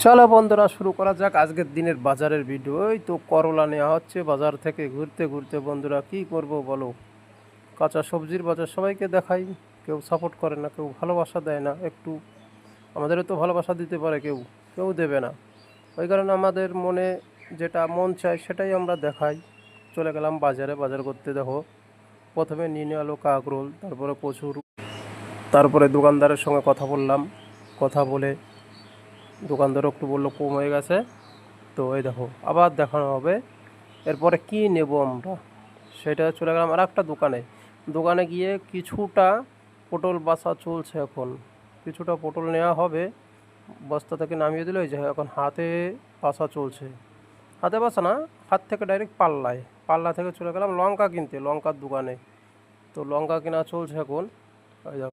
চলো বন্ধুরা, শুরু করা যাক আজকের দিনের বাজারের ভিডিও। এই তো করলা নেওয়া হচ্ছে বাজার থেকে। ঘুরতে ঘুরতে বন্ধুরা কি করব বলো, কাঁচা সবজির বাজার সবাইকে দেখাই। কেউ সাপোর্ট করে না, কেউ ভালোবাসা দেয় না। একটু আমাদেরও তো ভালোবাসা দিতে পারে, কেউ কেউ দেবে না। ওই কারণে আমাদের মনে যেটা মন চায় সেটাই আমরা দেখাই। চলে গেলাম বাজারে বাজার করতে। দেখো, প্রথমে নিয়ে নিয়ে এলো কাঁকরোল, তারপরে কচুর, তারপরে দোকানদারের সঙ্গে কথা বললাম। কথা বলে দোকানদারও একটু বললো কম হয়ে গেছে। তো এই দেখো, আবার দেখানো হবে। এরপরে কি নেব আমরা, সেটা চলে গেলাম আর একটা দোকানে। দোকানে গিয়ে কিছুটা পটল বাছা চলছে এখন। কিছুটা পটল নেওয়া হবে, বস্তা থেকে নামিয়ে দিল। এই যে এখন হাতে বাছা চলছে। হাতে বাছা না, হাত থেকে ডাইরেক্ট পাল্লায়। পাল্লা থেকে চলে গেলাম লঙ্কা কিনতে, লঙ্কার দোকানে। তো লঙ্কা কেনা চলছে এখন। এই দেখো,